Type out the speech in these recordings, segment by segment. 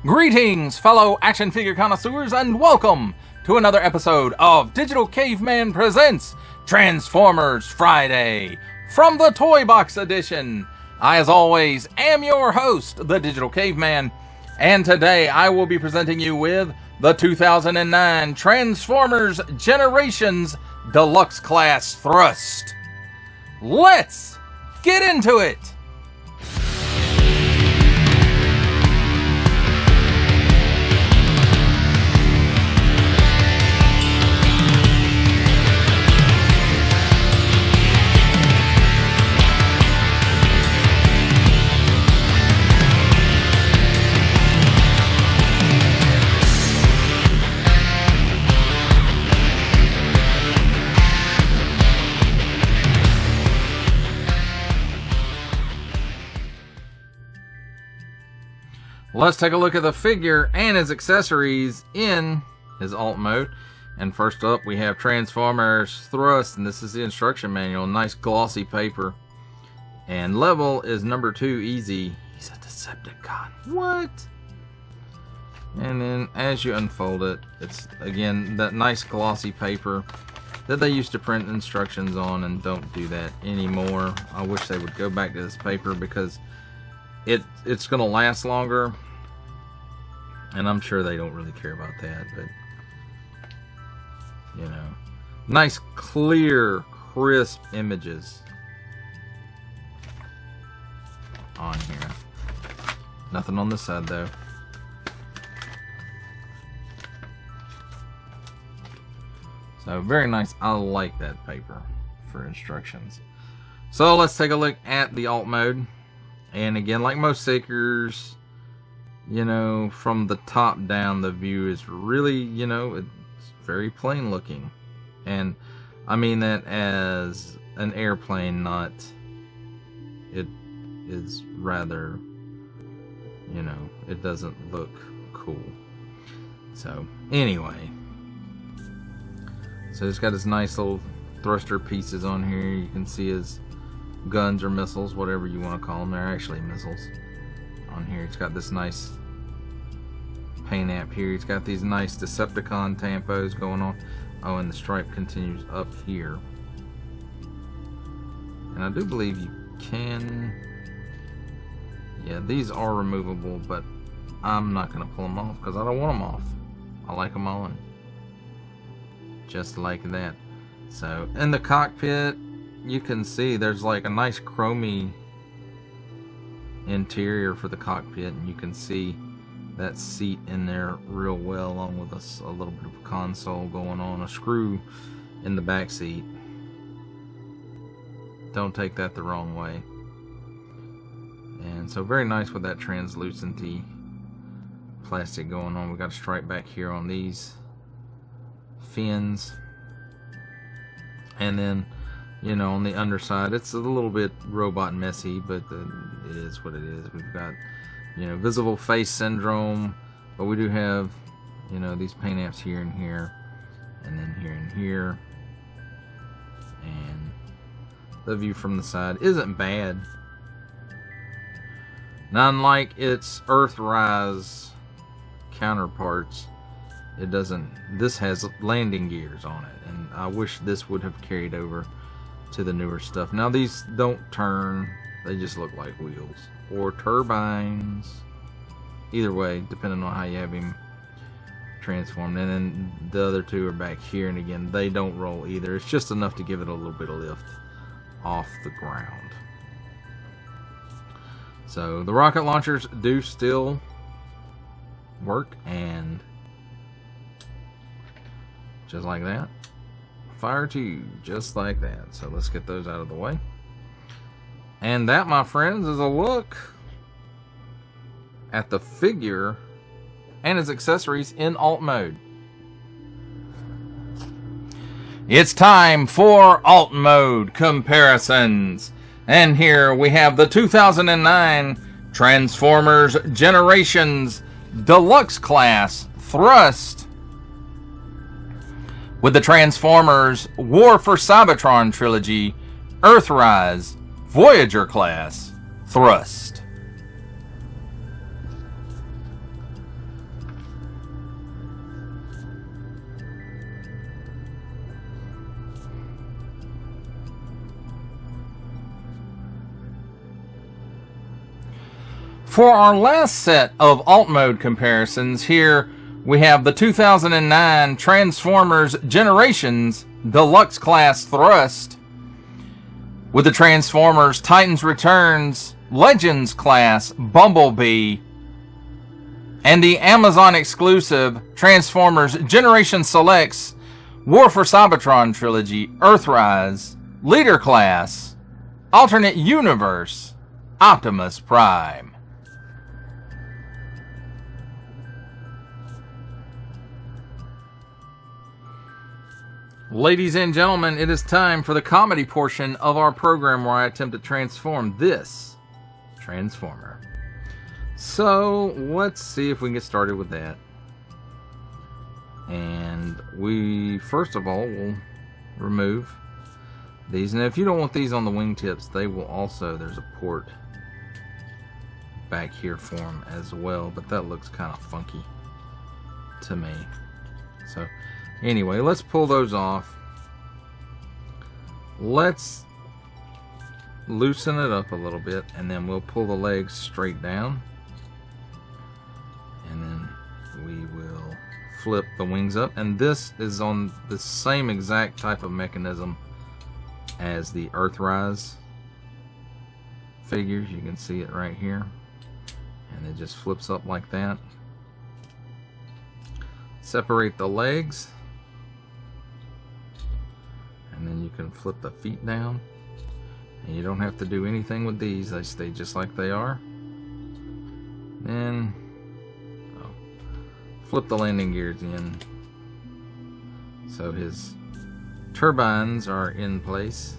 Greetings, fellow action figure connoisseurs, and welcome to another episode of Digital Caveman Presents Transformers Friday from the Toybox edition. I, as always, am your host, the Digital Caveman, and today I will be presenting you with the 2009 Transformers Generations Deluxe Class Thrust. Let's get into it! Let's take a look at the figure and his accessories in his alt mode. And first up, we have Transformers Thrust, and this is the instruction manual. Nice glossy paper. And level is number 2, easy. He's a Decepticon. What? And then as you unfold it, it's again that nice glossy paper that they used to print instructions on, and don't do that anymore. I wish they would go back to this paper because it's going to last longer. And I'm sure they don't really care about that, but you know, nice, clear, crisp images on here. Nothing on this side though. So very nice. I like that paper for instructions. So let's take a look at the alt mode. And again, like most figures, you know, from the top down, the view is really, you know, it's very plain looking. And I mean that as an airplane, not, it is rather, you know, it doesn't look cool. So anyway, so it's got his nice little thruster pieces on here. You can see his guns or missiles, whatever you want to call them. They're actually missiles on here. It's got this nice paint app here. It's got these nice Decepticon tampos going on. Oh, and the stripe continues up here. And I do believe you can, yeah, these are removable, but I'm not going to pull them off because I don't want them off. I like them on just like that. So in the cockpit, you can see there's like a nice chromy interior for the cockpit, and you can see that seat in there real well, along with a little bit of a console going on, a screw in the back seat. Don't take that the wrong way. And so very nice with that translucenty plastic going on. We got a stripe back here on these fins, and then, you know, on the underside, it's a little bit robot messy, but it is what it is. We've got, you know, visible face syndrome, but we do have, you know, these paint apps here and here, and then here and here. And the view from the side isn't bad. Now, unlike its Earthrise counterparts, it doesn't, this has landing gears on it, and I wish this would have carried over to the newer stuff. Now these don't turn, they just look like wheels or turbines, either way, depending on how you have him transformed. And then the other two are back here, and again, they don't roll either. It's just enough to give it a little bit of lift off the ground. So the rocket launchers do still work, and just like that, fire 2, just like that. So let's get those out of the way. And that, my friends, is a look at the figure and its accessories in alt mode. It's time for alt mode comparisons. And here we have the 2009 Transformers Generations Deluxe Class Thrust with the Transformers War for Cybertron trilogy, Earthrise, Voyager class, Thrust. For our last set of alt mode comparisons, here we have the 2009 Transformers Generations Deluxe Class Thrust with the Transformers Titans Returns Legends Class Bumblebee and the Amazon exclusive Transformers Generation Selects War for Cybertron Trilogy Earthrise Leader Class Alternate Universe Optimus Prime. Ladies and gentlemen, it is time for the comedy portion of our program where I attempt to transform this Transformer. So, let's see if we can get started with that. And we, first of all, will remove these. And if you don't want these on the wingtips, they will also, there's a port back here for them as well. But that looks kind of funky to me. So, anyway, let's pull those off. Let's loosen it up a little bit, and then we'll pull the legs straight down. And then we will flip the wings up. And this is on the same exact type of mechanism as the Earthrise figures. You can see it right here. And it just flips up like that. Separate the legs. And then you can flip the feet down. And you don't have to do anything with these. They stay just like they are. Then flip the landing gears in. So his turbines are in place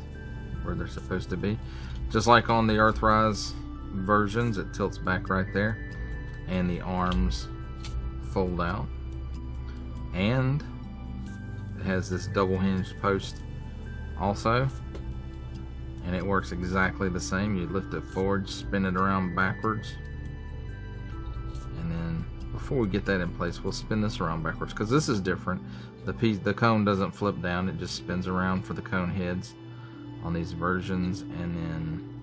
where they're supposed to be. Just like on the Earthrise versions, it tilts back right there. And the arms fold out. And it has this double hinged post also, and it works exactly the same. You lift it forward, spin it around backwards, and then before we get that in place, we'll spin this around backwards because this is different. The cone doesn't flip down, it just spins around for the cone heads on these versions, and then,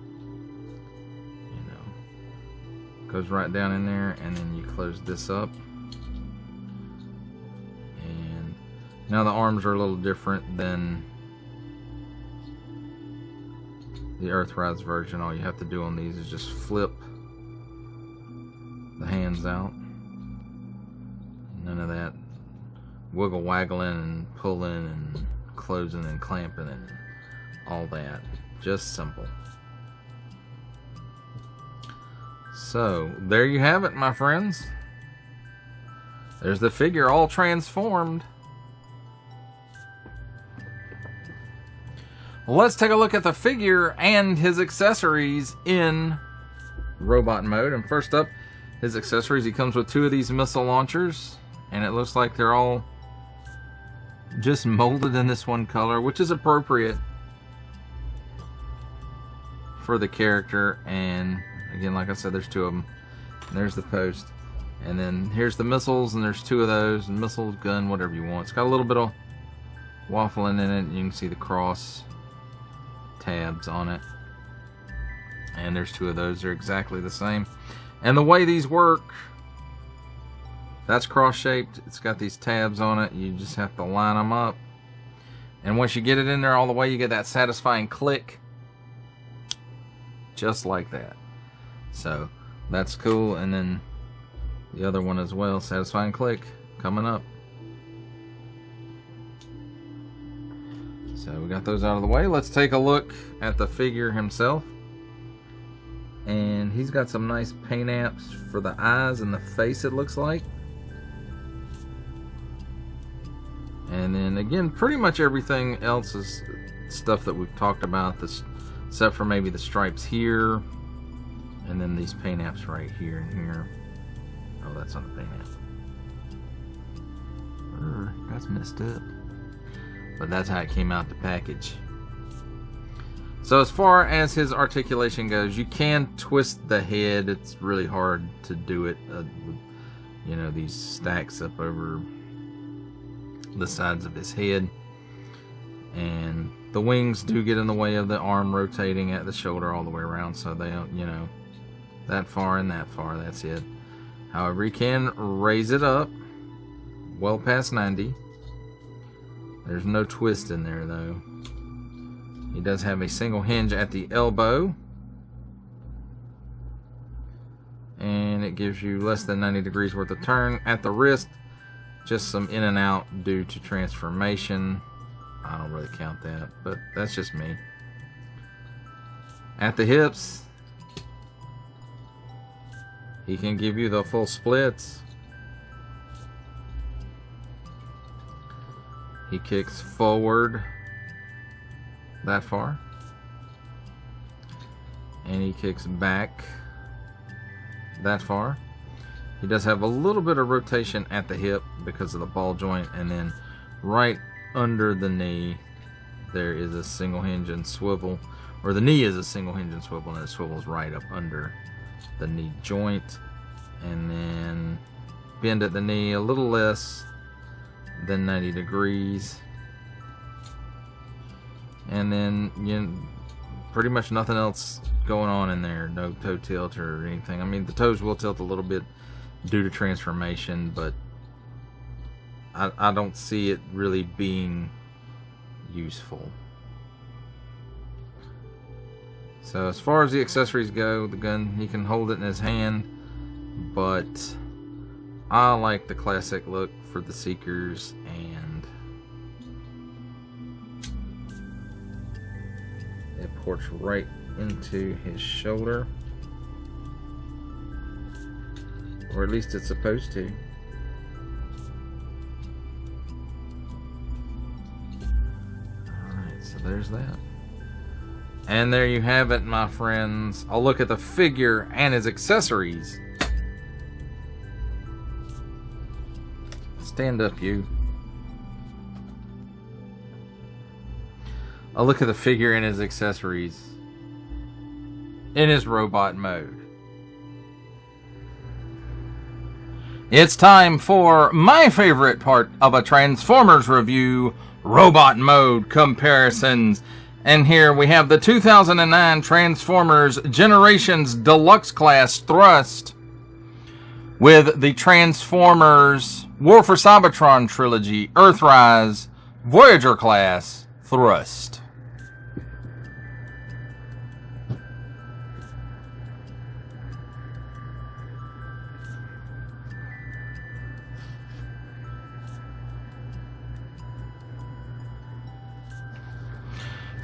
you know, goes right down in there, and then you close this up. And now the arms are a little different than the Earthrise version. All you have to do on these is just flip the hands out. None of that wiggle waggling and pulling and closing and clamping and all that. Just simple. So there you have it, my friends. There's the figure all transformed. Let's take a look at the figure and his accessories in robot mode. And first up, his accessories. He comes with 2 of these missile launchers, and it looks like they're all just molded in this one color, which is appropriate for the character. And again, like I said, there's 2 of them. And there's the post. And then here's the missiles, and there's 2 of those. And missiles, gun, whatever you want. It's got a little bit of waffling in it. You can see the cross tabs on it, and there's 2 of those. They're exactly the same. And the way these work, that's cross shaped. It's got these tabs on it. You just have to line them up, and once you get it in there all the way, you get that satisfying click, just like that. So that's cool. And then the other one as well, satisfying click, coming up. So we got those out of the way. Let's take a look at the figure himself. And he's got some nice paint apps for the eyes and the face, it looks like. And then again, pretty much everything else is stuff that we've talked about, this, except for maybe the stripes here. And then these paint apps right here and here. Oh, that's on the paint app. That's messed up. But that's how it came out the package. So as far as his articulation goes, you can twist the head. It's really hard to do it with, you know, these stacks up over the sides of his head. And the wings do get in the way of the arm rotating at the shoulder all the way around, so they don't, you know, that far and that far, that's it. However, you can raise it up well past 90. There's no twist in there though. He does have a single hinge at the elbow, and it gives you less than 90 degrees worth of turn. At the wrist, just some in and out due to transformation. I don't really count that, but that's just me. At the hips, he can give you the full splits. He kicks forward that far, and he kicks back that far. He does have a little bit of rotation at the hip because of the ball joint, and then right under the knee there is a single hinge and swivel, or the knee is a single hinge and swivel, and it swivels right up under the knee joint. And then bend at the knee a little less than 90 degrees, and then, you know, pretty much nothing else going on in there. No toe tilt or anything. I mean, the toes will tilt a little bit due to transformation, but I don't see it really being useful. So as far as the accessories go, the gun, he can hold it in his hand, but I like the classic look for the Seekers, and it ports right into his shoulder, or at least it's supposed to. Alright, so there's that. And there you have it, my friends. I'll look at the figure and his accessories. Stand up, you. I'll look at the figure and his accessories in his robot mode. It's time for my favorite part of a Transformers review, robot mode comparisons. And here we have the 2009 Transformers Generations Deluxe Class Thrust with the Transformers War for Cybertron Trilogy Earthrise Voyager Class Thrust.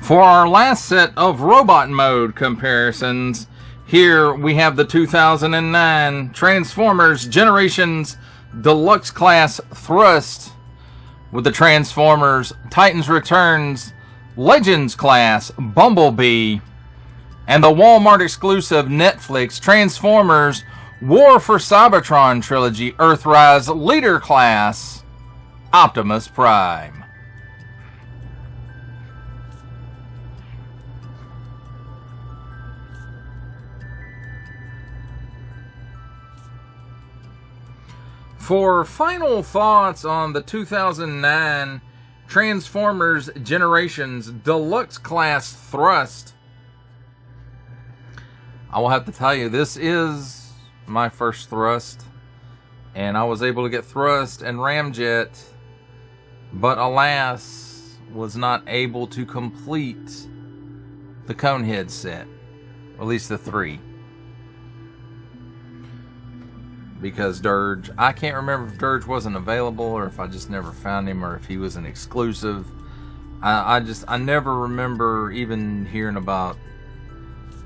For our last set of robot mode comparisons, here we have the 2009 Transformers Generations Deluxe Class Thrust with the Transformers Titans Returns Legends Class Bumblebee and the Walmart exclusive Netflix Transformers War for Cybertron Trilogy Earthrise Leader Class Optimus Prime. For final thoughts on the 2009 Transformers Generations Deluxe Class Thrust, I will have to tell you, this is my first Thrust, and I was able to get Thrust and Ramjet, but alas, was not able to complete the Conehead set, at least the 3. Because Dirge, I can't remember if Dirge wasn't available or if I just never found him or if he was an exclusive. I never remember even hearing about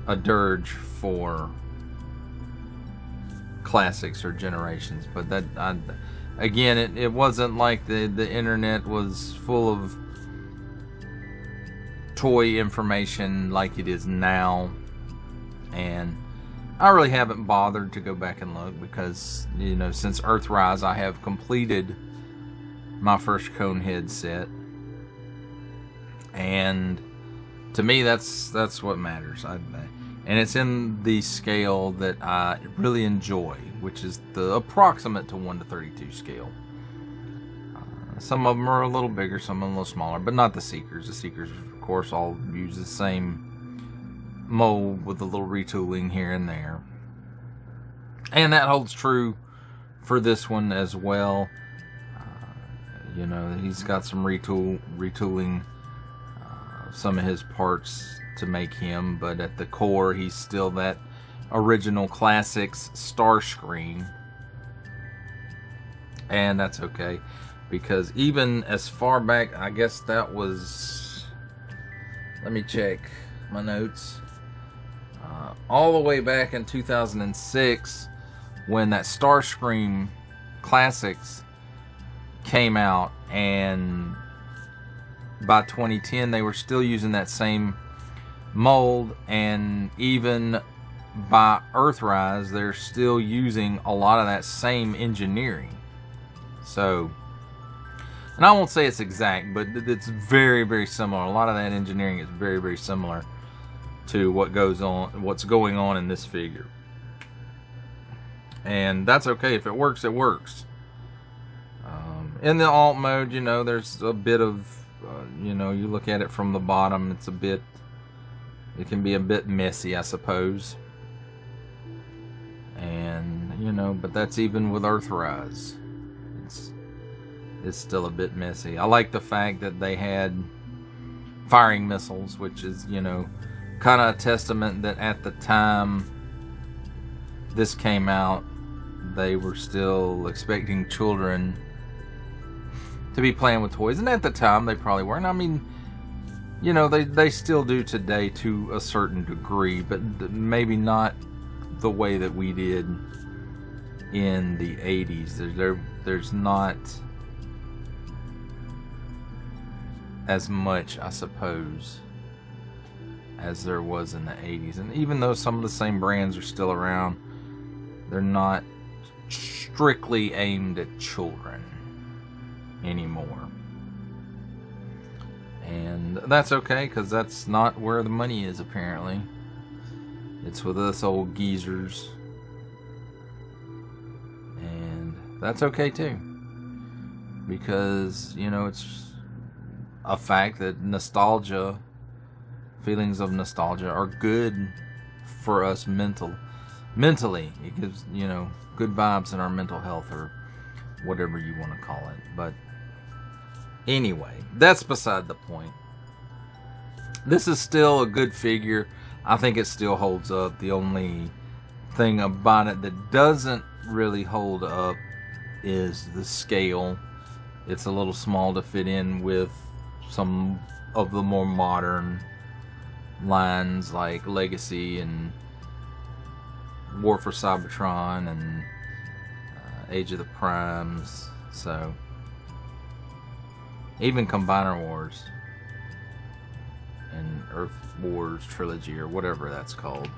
a Dirge for Classics or Generations. But that, again, it wasn't like the internet was full of toy information like it is now. And I really haven't bothered to go back and look because, you know, since Earthrise, I have completed my first Conehead set. And To me, that's what matters. And it's in the scale that I really enjoy, which is the approximate to 1 to 32 scale. Some of them are a little bigger, some of them a little smaller, but not the Seekers. The Seekers, of course, all use the same mold with a little retooling here and there. And that holds true for this one as well. You know, he's got some retooling some of his parts to make him, but at the core, he's still that original Classics Starscream. And that's okay. Because even as far back, I guess that was, let me check my notes, all the way back in 2006, when that Starscream Classics came out, and by 2010 they were still using that same mold, and even by Earthrise they're still using a lot of that same engineering. So, and I won't say it's exact, but it's very, very similar. A lot of that engineering is very, very similar to what's going on in this figure. And that's okay. If it works, it works. In the alt mode, you know, there's a bit of, you know, you look at it from the bottom, it can be a bit messy, I suppose. And, you know, but that's even with Earthrise. It's still a bit messy. I like the fact that they had firing missiles, which is, you know, kind of a testament that at the time this came out, they were still expecting children to be playing with toys. And at the time, they probably weren't. I mean, you know, they still do today to a certain degree, but maybe not the way that we did in the 80s. There's not as much, I suppose, as there was in the 80s. And even though some of the same brands are still around, they're not strictly aimed at children anymore. And that's okay, because that's not where the money is, apparently. It's with us old geezers. And that's okay too, because, you know, it's a fact that nostalgia, feelings of nostalgia, are good for us mentally. It gives, you know, good vibes in our mental health, or whatever you want to call it. But anyway, that's beside the point. This is still a good figure. I think it still holds up. The only thing about it that doesn't really hold up is the scale. It's a little small to fit in with some of the more modern lines like Legacy and War for Cybertron and Age of the Primes. So even Combiner Wars and Earth Wars Trilogy, or whatever that's called,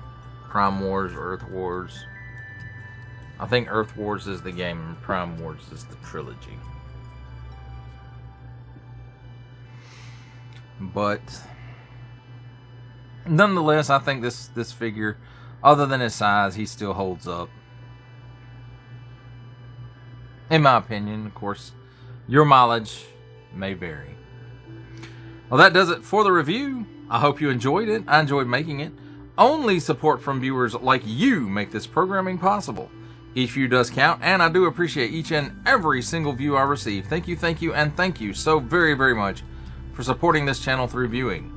Prime Wars, Earth Wars. I think Earth Wars is the game and Prime Wars is the trilogy. But nonetheless, I think this figure, other than his size, he still holds up. In my opinion, of course, your mileage may vary. Well, that does it for the review. I hope you enjoyed it. I enjoyed making it. Only support from viewers like you make this programming possible. Each view does count, and I do appreciate each and every single view I receive. Thank you, and thank you so very, very much for supporting this channel through viewing.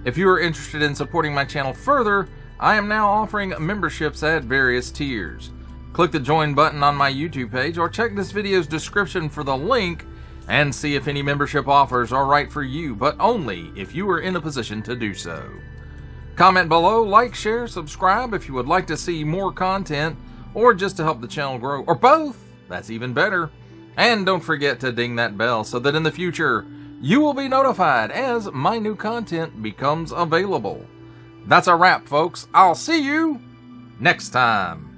If you are interested in supporting my channel further, I am now offering memberships at various tiers. Click the join button on my YouTube page, or check this video's description for the link and see if any membership offers are right for you, but only if you are in a position to do so. Comment below, like, share, subscribe if you would like to see more content, or just to help the channel grow, or both. That's even better. And don't forget to ding that bell so that in the future you will be notified as my new content becomes available. That's a wrap, folks. I'll see you next time.